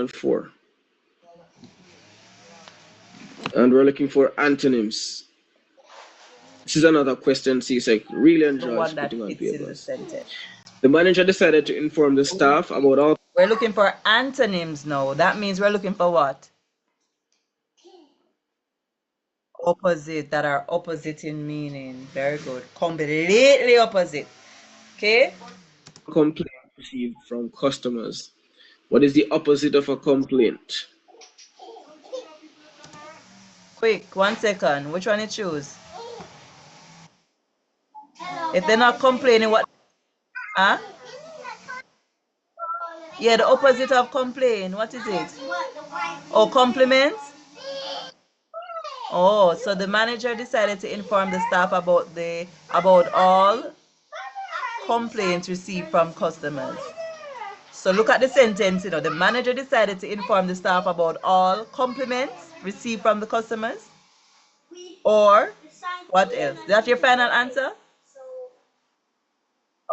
4. And we're looking for antonyms. This is another question CSEC really The enjoys one that putting on fits in the papers. sentence. The manager decided to inform the staff about all. We're looking for antonyms now. That means we're looking for what? Opposite, that are opposite in meaning. Very good. Completely opposite. Okay? Complaint received from customers. What is the opposite of a complaint? Quick, 1 second. Which one you choose? If they're not complaining, what? Huh? Yeah, the opposite of complain. What is it? Oh, compliments? Oh, so the manager decided to inform the staff about all complaints received from customers. So look at the sentence, the manager decided to inform the staff about all compliments received from the customers. Or what else? That's your final answer?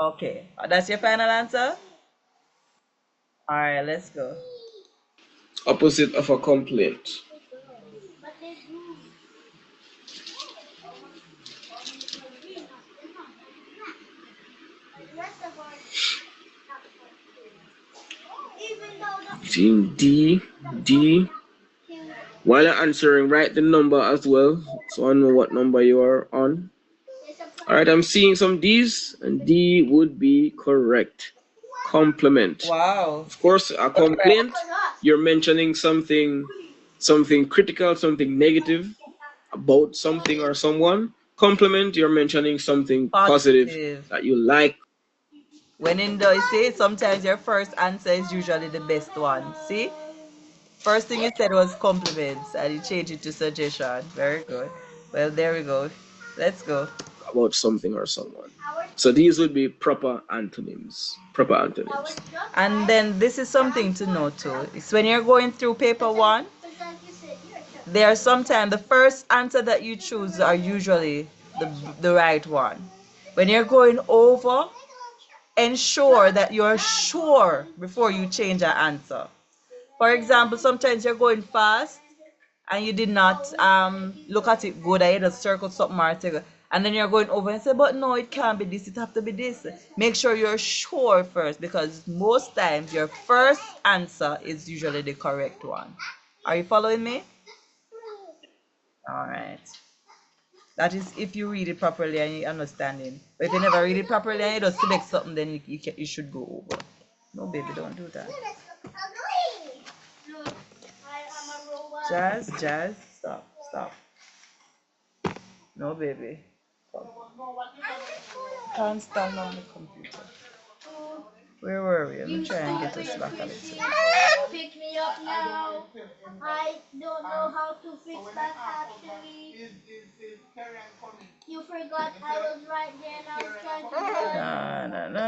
Okay, that's your final answer? All right, let's go. Opposite of a complaint. Team D. While you're answering, write the number as well, so I know what number you are on. All right, I'm seeing some D's, and D would be correct. Compliment. Wow. Of course, a complaint, you're mentioning something critical, something negative about something or someone. Compliment, you're mentioning something positive that you like. When in the, you see, sometimes your first answer is usually the best one. See? First thing you said was compliments, and you changed it to suggestion. Very good. Well, there we go. Let's go. About something or someone. So these would be proper antonyms. Proper antonyms. And then this is something to know too. It's when you're going through paper 1, there are sometimes the first answer that you choose are usually the right one. When you're going over, ensure that you're sure before you change an answer. For example, sometimes you're going fast and you did not look at it good, and you just circle something or and then you're going over and say, but no, it can't be this, it have to be this. Make sure you're sure first, because most times your first answer is usually the correct one. Are you following me? All right. That is if you read it properly and you understand it. But if you never read it properly and you just select something, then you should go over. No, baby, don't do that. Jazz, stop. No, baby. Can't stand on the computer. Where were we? Let me try and get us back a little. Pick me up now. I don't know how to fix that actually. You forgot I was right there and I was trying to do it. No.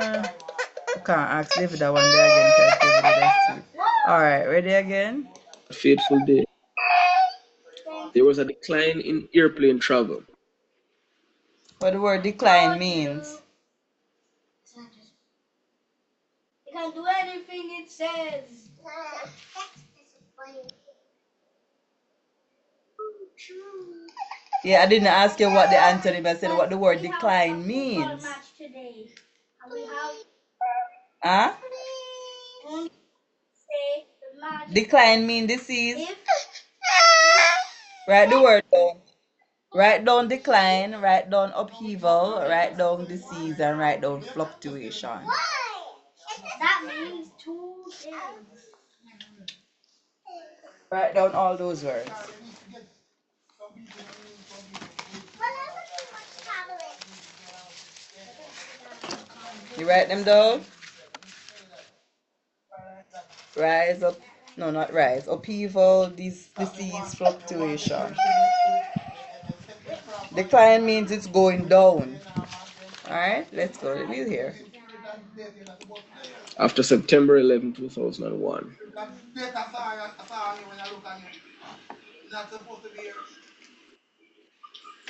I can't ask David that one day again because David is asleep. Alright, ready again? Fateful day. There was a decline in airplane travel. What the word decline means? You can do anything it says. Yeah, I didn't ask you what the antonym. I said what the word decline means. Huh? Decline mean disease. Write the word down. Write down decline, write down upheaval, write down disease, and write down fluctuation. That means 2 things. Write down all those words. You write them down? Rise up, no, not rise. Upheaval, disease, fluctuation. Decline means it's going down. Alright, let's go. We'll hear. After September 11, 2001.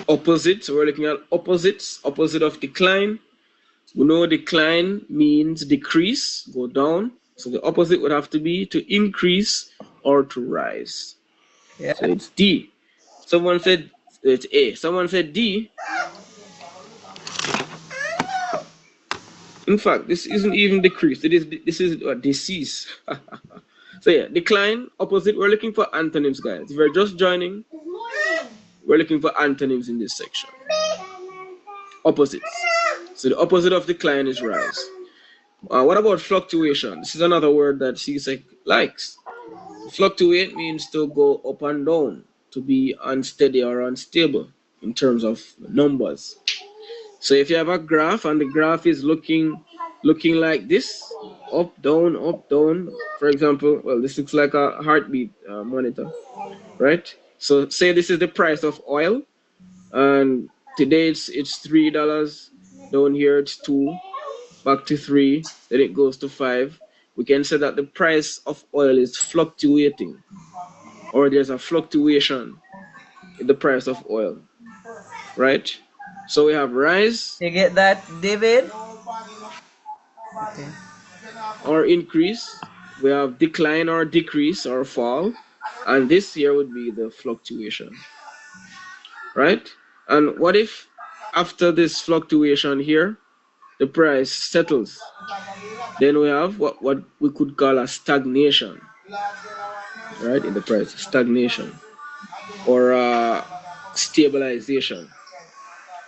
Opposites, we're looking at opposites. Opposite of decline. We know decline means decrease, go down. So the opposite would have to be to increase or to rise. Yeah. So it's D. Someone said it's A. Someone said D. In fact, this isn't even decrease. This is a disease. So yeah, decline, opposite. We're looking for antonyms, guys. If you're just joining, we're looking for antonyms in this section. Opposites. So the opposite of decline is rise. What about fluctuation? This is another word that CSEC likes. Fluctuate means to go up and down, to be unsteady or unstable in terms of numbers. So if you have a graph and the graph is looking like this, up, down, for example, well, this looks like a heartbeat monitor, right? So say this is the price of oil, and today it's $3, down here it's 2, back to 3, then it goes to 5. We can say that the price of oil is fluctuating, or there's a fluctuation in the price of oil, right? So we have rise. You get that, David? Okay. Or increase. We have decline or decrease or fall. And this here would be the fluctuation, right? And what if after this fluctuation here, the price settles? Then we have what we could call a stagnation, right? In the price, stagnation or stabilization.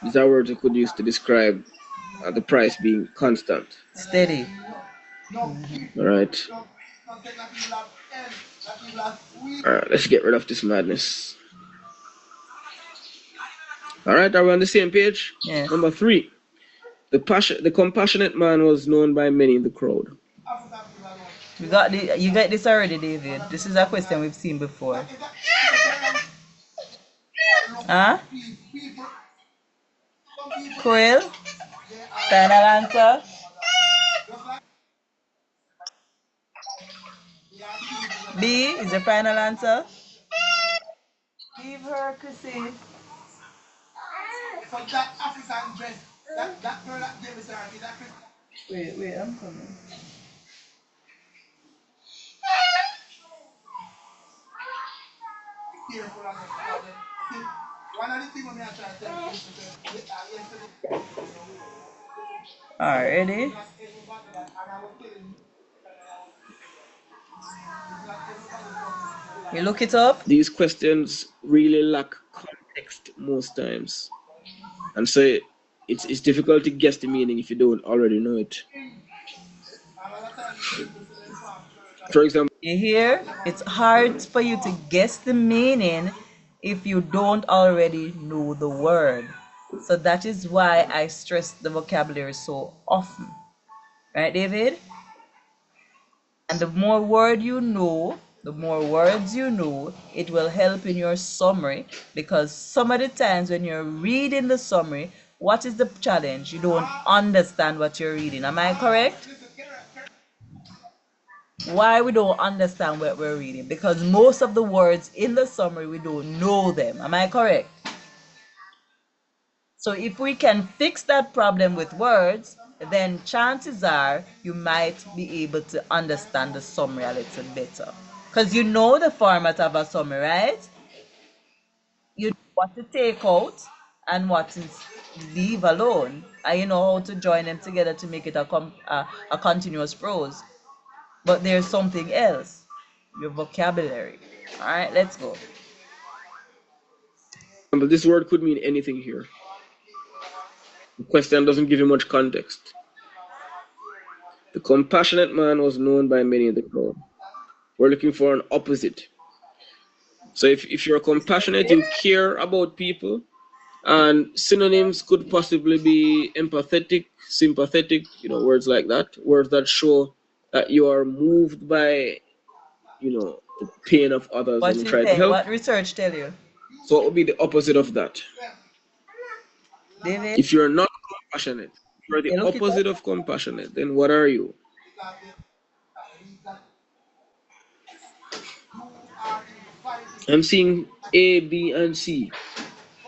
These are words we could use to describe the price being constant. Steady. All right. All right, let's get rid of this madness. All right, are we on the same page? Yeah. Number 3. The compassionate man was known by many in the crowd. You got this already, David. This is a question we've seen before. Huh? Quill? Final answer? B is the final answer? Leave her, Chrissy. For that African dress, that girl that gave us that Wait, I'm coming. careful of it. One of the things when I try to tell you yesterday. Alright, ready? You look it up? These questions really lack context most times. And so it's difficult to guess the meaning if you don't already know it. For example, You hear? It's hard for you to guess the meaning if you don't already know the word. So that is why I stress the vocabulary so often. Right, David? And the more word you know, the more words you know, it will help in your summary, because some of the times when you're reading the summary, what is the challenge? You don't understand what you're reading. Am I correct? Why we don't understand what we're reading? Because most of the words in the summary, we don't know them. Am I correct? So if we can fix that problem with words, then chances are you might be able to understand the summary a little better. Because you know the format of a summary, right? You know what to take out and what to leave alone. And you know how to join them together to make it a continuous prose. But there's something else, your vocabulary. All right, let's go. this word could mean anything here. The question doesn't give you much context. The compassionate man was known by many in the crowd. We're looking for an opposite. So if you're compassionate, you care about people, and synonyms could possibly be empathetic, sympathetic, words like that, words that show that you are moved by, the pain of others What and you try to think? help. What research tell you? So what would be the opposite of that? David? If you're not compassionate, if you're the opposite of compassionate, then what are you? I'm seeing A, B, and C.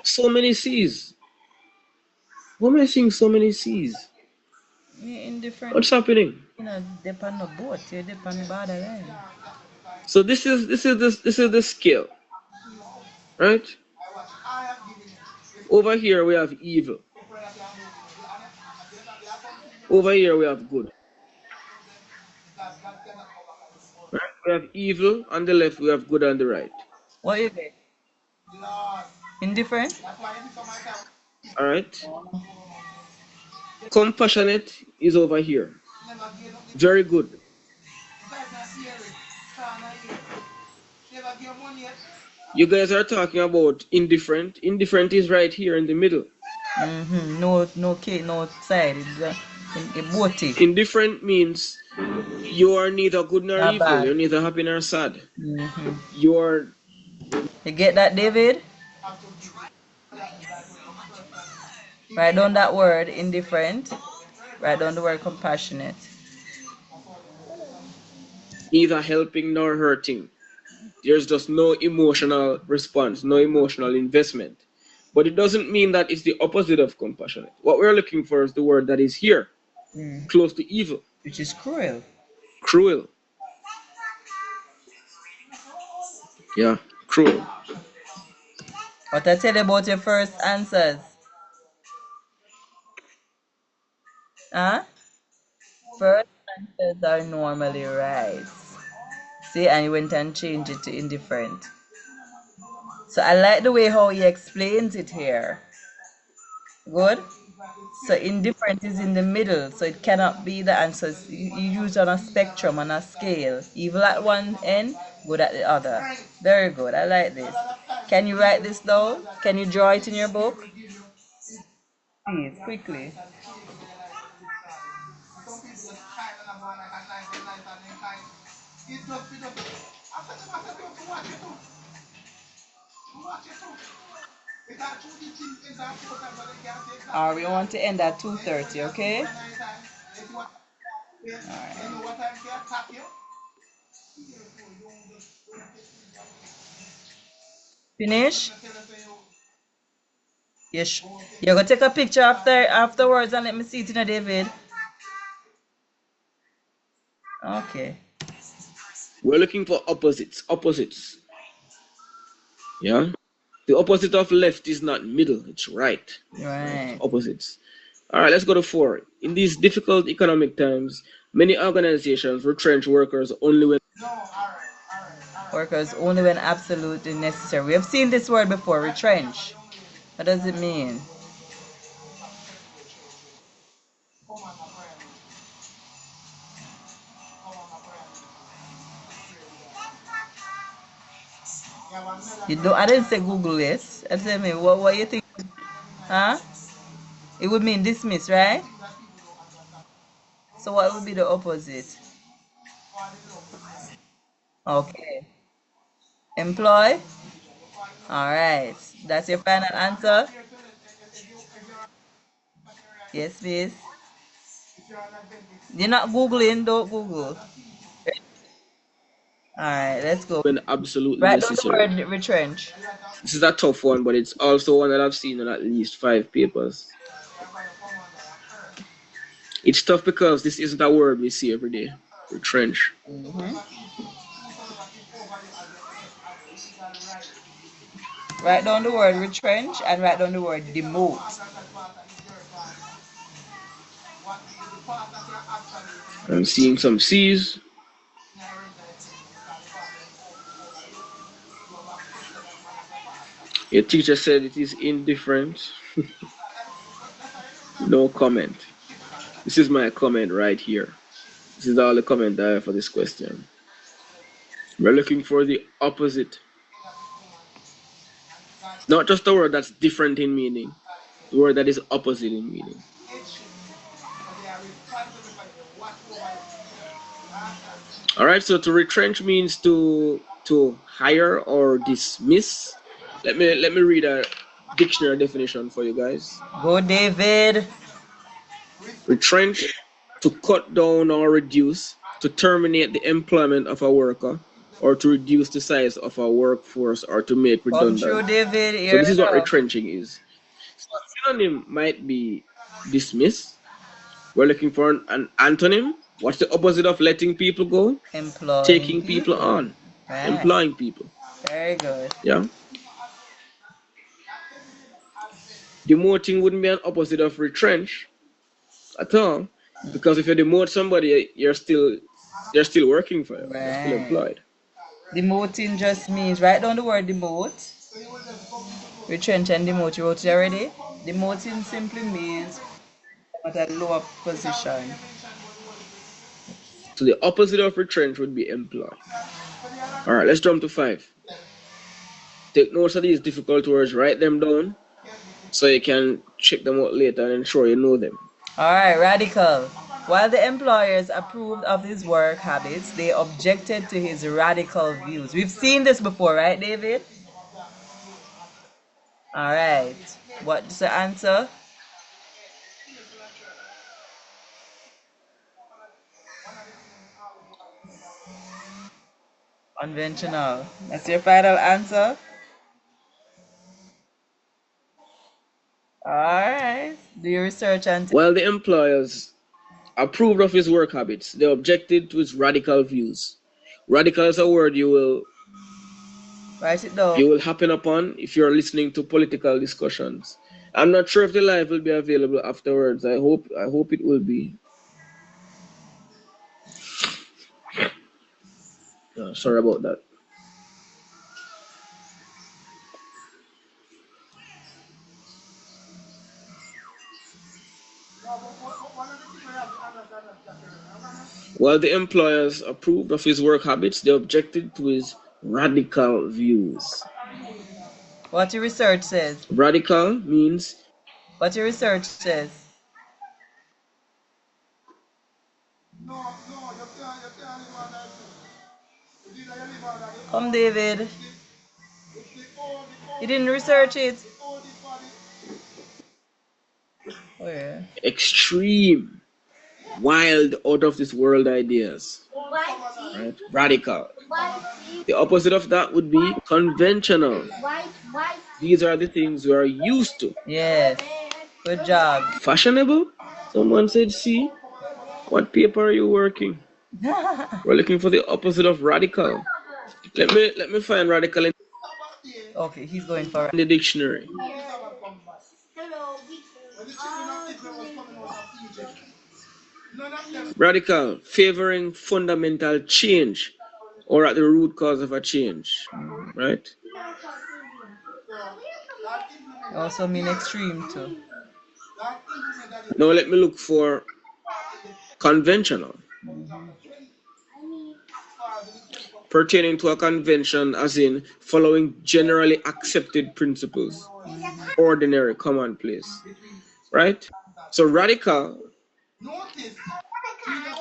So many C's. Why am I seeing so many C's? Indifferent. What's happening? You know, depend on boat. You depend borderline. So this is the scale, right? Over here we have evil. Over here we have good. Right? We have evil on the left, we have good on the right. What you get? Indifferent? All right? Compassionate is over here. Very good. You guys are talking about indifferent. Indifferent is right here in the middle. No side. It's both. Indifferent means you are neither good nor Not evil. bad. You're neither happy nor sad. Mm-hmm. You're You get that, David? Write down that word, indifferent. Write down the word compassionate. neither helping nor hurting. There's just no emotional response, no emotional investment. But it doesn't mean that it's the opposite of compassionate. What we're looking for is the word that is here, close to evil, Which is cruel. cruel. Yeah, cruel. What I tell you about your first answers? Huh? First answers are normally right. See, and you went and changed it to indifferent. So I like the way how he explains it here. Good? So indifferent is in the middle, so it cannot be the answers. You use on a spectrum, on a scale. Evil at one end, good at the other. Very good. I like this. Can you write this down? Can you draw it in your book? Please, quickly. We want to end at 2:30, okay? Finish? Yes. You're gonna take a picture afterwards and let me see it in a David. Okay. We're looking for opposites. Opposites. Yeah? The opposite of left is not middle, it's right. Right. Opposites. All right, let's go to 4. In these difficult economic times, many organizations retrench workers only when absolutely necessary. We have seen this word before, retrench. What does it mean? I didn't say Google this. I said me, what you think? Huh? It would mean dismiss, right? So what would be the opposite? Okay. Employ? Alright. That's your final answer? Yes, please. You're not Googling, don't Google. Alright, let's go. when absolutely Write down necessary. the word retrench. This is a tough one, but it's also one that I've seen in at least 5 papers. It's tough because this isn't a word we see every day. Retrench. Write down the word retrench and write down the word demote. I'm seeing some C's. Your teacher said it is indifferent. No comment. This is my comment right here. This is all the comment I have for this question. We're looking for the opposite. Not just a word that's different in meaning, the word that is opposite in meaning. All right, so to retrench means to hire or dismiss. Let me read a dictionary definition for you guys. Go, David. Retrench, to cut down or reduce, to terminate the employment of a worker, or to reduce the size of a workforce, or to make redundant. Come true, David. So this is what retrenching is. So a synonym might be dismiss, We're looking for an antonym. What's the opposite of letting people go? Employing Taking people people. on, Right. employing people. Very good. Yeah. Demoting wouldn't be an opposite of retrench at all, because if you demote somebody, they're still working for you. They're still Right. employed. Demoting just means, write down the word demote. Retrench and demote. You wrote it already? Demoting simply means at a lower position. So the opposite of retrench would be employ. All right, let's jump to 5. Take notes of these difficult words, write them down so you can check them out later and ensure you know them. All right, radical. While the employers approved of his work habits, they objected to his radical views. We've seen this before, right, David? All right. What's the answer? Conventional. That's your final answer? All right. Do your research and While the employers approved of his work habits, they objected to his radical views. Radical is a word you write it down. will happen upon if you're listening to political discussions. I'm not sure if the live will be available afterwards. I hope it will be. Sorry about that. While the employers approved of his work habits, they objected to his radical views. What your research says. Radical means What your research says. Come, David. You didn't research it. Oh, yeah. extreme, wild, out of this world ideas. Right? Radical. The opposite of that would be conventional. These are the things we are used to. Yes. Good job. Fashionable? Someone said, see, what paper are you working? We're looking for the opposite of radical. Let me find radical in Okay, he's going for it. the dictionary. Radical, favoring fundamental change or at the root cause of a change. Right? Also mean extreme too. Now let me look for conventional. Pertaining to a convention, as in following generally accepted principles, ordinary, commonplace, right? So radical,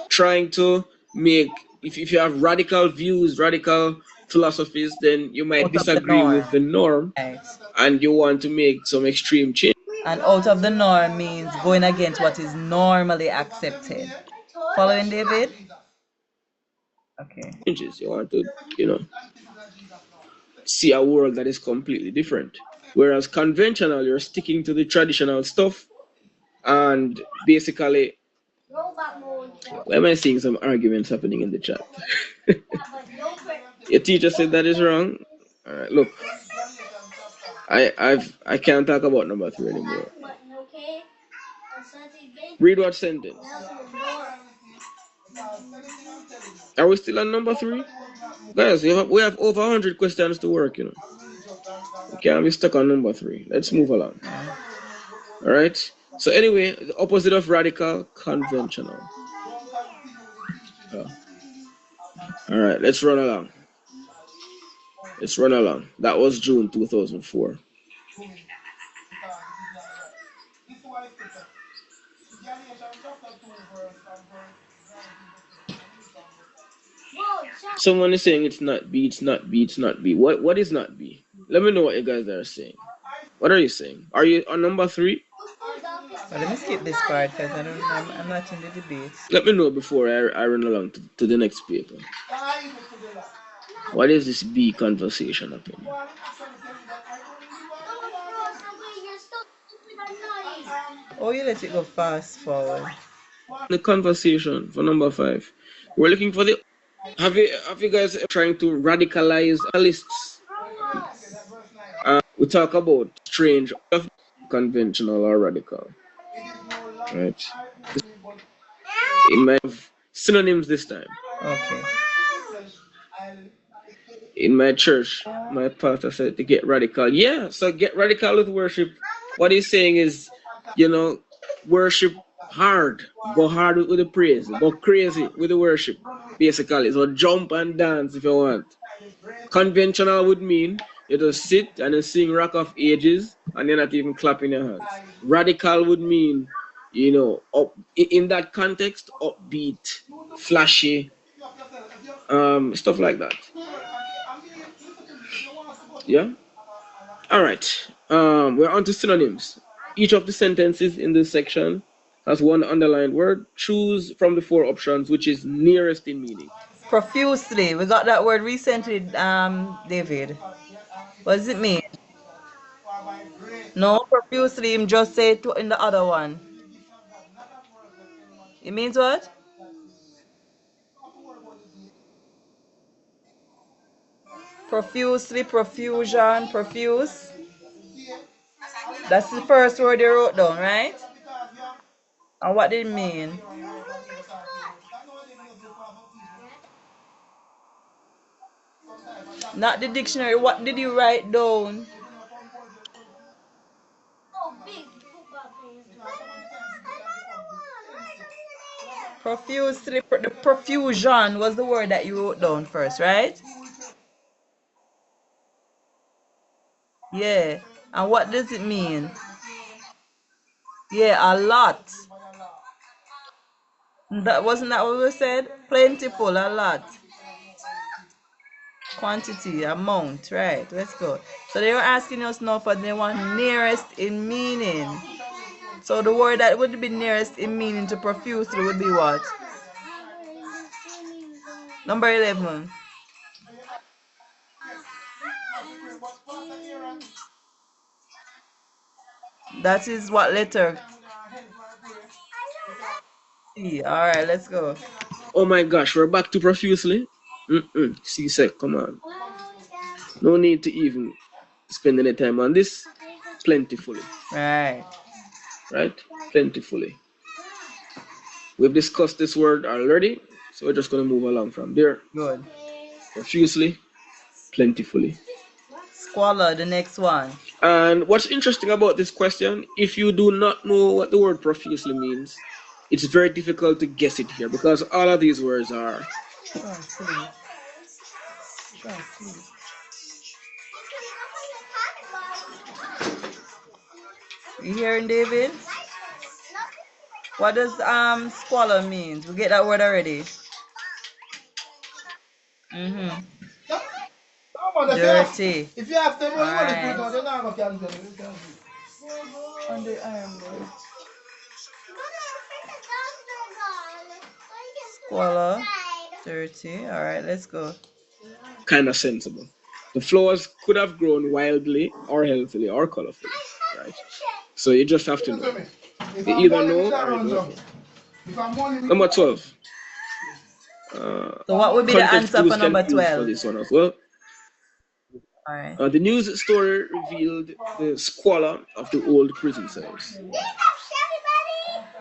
trying to make, if you have radical views, radical philosophies, then you might disagree with the norm, and you want to make some extreme change. And out of the norm means going against what is normally accepted. Following, David? Okay. Changes. You want to, see a world that is completely different. Whereas conventional, you're sticking to the traditional stuff, and basically, why am I seeing some arguments happening in the chat? Your teacher said that is wrong. All right, look, I can't talk about number 3 anymore. Read what sentence? Are we still on number 3? Guys, we have over 100 questions to work, We can't be stuck on number 3. Let's move along. All right. So anyway, the opposite of radical, conventional. All right, let's run along. That was June 2004. Someone is saying it's not B, it's not B, it's not B. What is not B? Let me know what you guys are saying. What are you saying? Are you on number 3? Well, let me skip this part because I'm not in the debate. Let me know before I run along to the next paper. What is this B conversation happening? Oh, you let it go fast forward. The conversation for number 5. We're looking for the. Have you guys trying to radicalize lists? We talk about strange, conventional, or radical. Right. It might have synonyms this time. Okay. In my church, my pastor said to get radical. Yeah, so get radical with worship. What he's saying is, worship hard. Go hard with the praise. Go crazy with the worship, basically. So jump and dance if you want. Conventional would mean you just sit and you sing Rock of Ages and you're not even clapping your hands. Radical would mean, in that context, upbeat, flashy, stuff like that. Yeah. All right. We're on to synonyms. Each of the sentences in this section has one underlined word. Choose from the 4 options which is nearest in meaning. Profusely. We got that word recently, David. What does it mean? No, profusely. Him just say it in the other one. It means what? Profusely, profusion, profuse. That's the first word you wrote down, right? And what did it mean? Not the dictionary. What did you write down? Profusely, the profusion was the word that you wrote down first, right? Yeah. And what does it mean? Yeah, a lot. That wasn't that what we said? Plentiful, a lot. Quantity, amount, right? Let's go. So they were asking us now for the one nearest in meaning. So the word that would be nearest in meaning to profusely would be what? Number 11. That is what letter? C. All right, let's go. Oh my gosh, we're back to profusely. C-sec, come on. No need to even spend any time on this. Plentifully. Right. Right? Plentifully. We've discussed this word already, so we're just going to move along from there. Good. Profusely, plentifully. Squalor, the next one. And what's interesting about this question, if you do not know what the word profusely means, it's very difficult to guess it here because all of these words are. You hearing, David? What does squalor means? We get that word already. Dirty. If you have to, you Alright. you're not going to On the iron board. Squalor. Dirty. Alright, let's go. Kind of sensible. The flowers could have grown wildly or healthily or colorfully, right? So you just have to know. You either know or you don't know. Number 12. So what would be the Context answer clues for number can be used 12? for this one as well. Alright. The news story revealed the squalor of the old prison cells.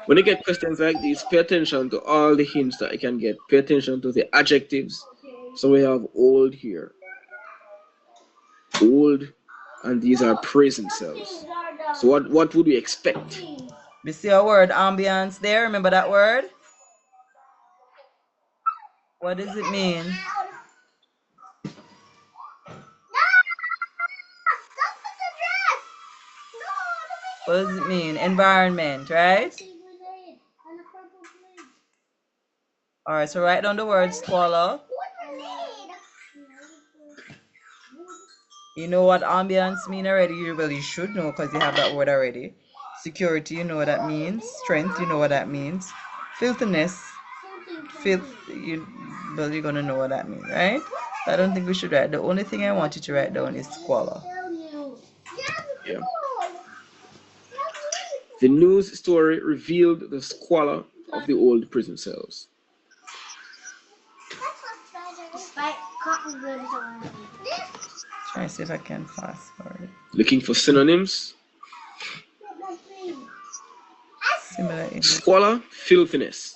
When you get questions like these, pay attention to all the hints that you can get. Pay attention to the adjectives. So we have old here. Old, and these are prison cells. So what would we expect? We see a word ambience there. Remember that word? What does it mean? What does it mean? Environment, right? Alright, so write down the word squalor. You know what ambience mean already? You should know because you have that word already. Security, you know what that means. Strength, you know what that means. Filthiness, you're gonna know what that means, right? I don't think we should write. The only thing I want you to write down is squalor. Yeah. The news story revealed the squalor of the old prison cells. Despite cotton goods on Try to see if I can fast forward. Looking for synonyms? Similar English. Squalor, filthiness,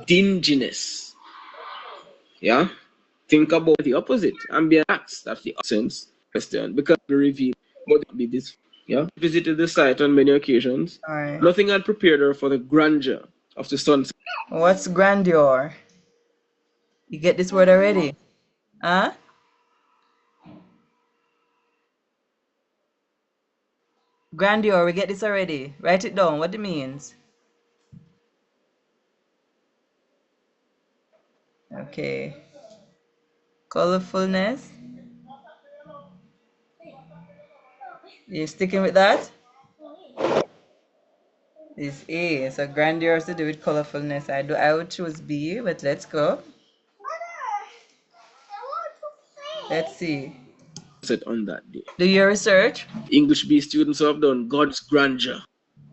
dinginess. Yeah? Think about the opposite. Ambient acts. That's the sense question. Because we reveal what be this. Yeah? Visited the site on many occasions. Alright. Nothing had prepared her for the grandeur of the sunset. What's grandeur? You get this word already? Huh? Grandeur, we get this already. Write it down. What it means. Okay. Colorfulness. You sticking with that? It's A. So grandeur has to do with colorfulness. I would choose B, but let's go. Let's see. On that day. Do your research. English B students have done God's grandeur.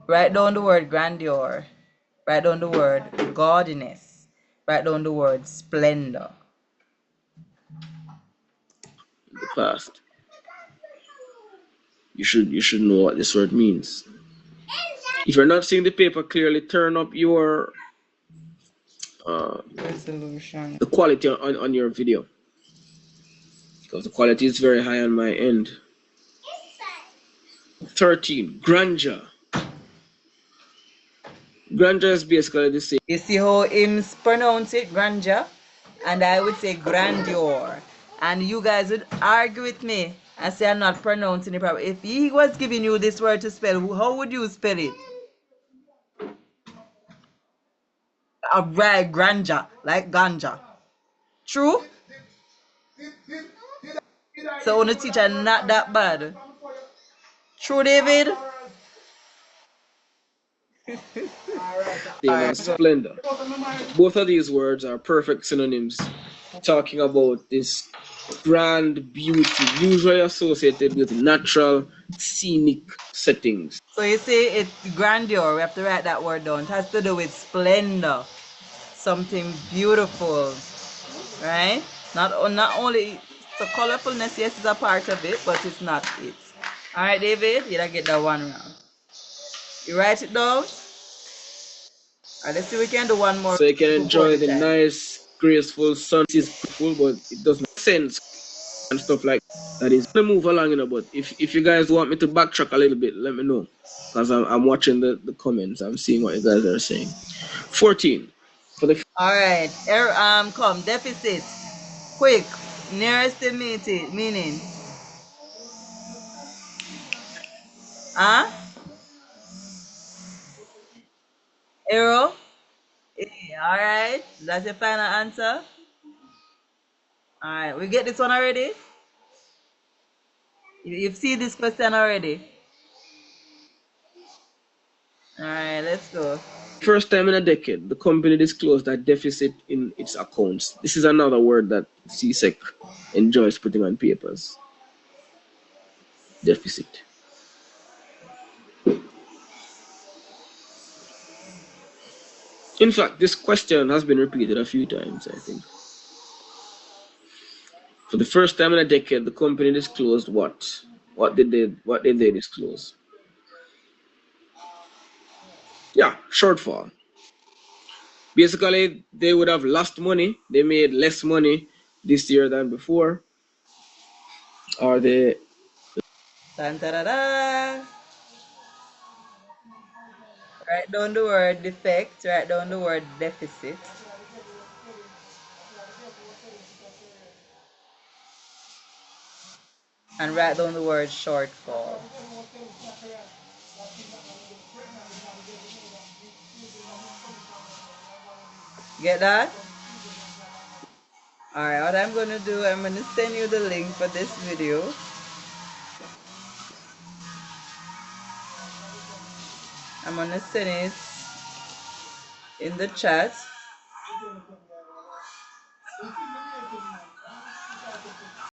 Write down the word grandeur. Write down the word gaudiness. Write down the word splendor. In the past. You should know what this word means. If you're not seeing the paper clearly, turn up your Resolution. the quality on your video. Because the quality is very high on my end. 13. Grandeur. Grandeur is basically the same. You see how him pronounce it, grandeur? And I would say grandeur. And you guys would argue with me and say I'm not pronouncing it properly. If he was giving you this word to spell, how would you spell it? Right, grandeur, like ganja. True? So on the teacher not that bad. True, David? And splendor. Both of these words are perfect synonyms talking about this grand beauty, usually associated with natural, scenic settings. So you say it's grandeur, we have to write that word down. It has to do with splendor. Something beautiful, right? Not only, so colorfulness, yes, is a part of it, but it's not it. All right, David, you don't get that one round. You write it down. All right, let's see if we can do one more. So you can enjoy the nice, graceful sun. It is beautiful, but it doesn't make sense and stuff like that. Is gonna move along, but if you guys want me to backtrack a little bit, let me know. Because I'm watching the comments. I'm seeing what you guys are saying. 14. For the all right, come, deficit. Quick, nearest to meaning. Huh? Arrow? All right, that's your final answer. All right, we get this one already. You've seen this question already. All right, let's go. First time in a decade, the company disclosed a deficit in its accounts. This is another word that CSEC enjoys putting on papers. Deficit. In fact, this question has been repeated a few times, I think. For the first time in a decade, the company disclosed what? What did they disclose? Yeah, shortfall. Basically, they would have lost money. They made less money this year than before. Or they... Dun-da-da-da. Write down the word defect. Write down the word deficit. And write down the word shortfall. Get that? Alright, what I'm gonna do, I'm gonna send you the link for this video. I'm gonna send it in the chat.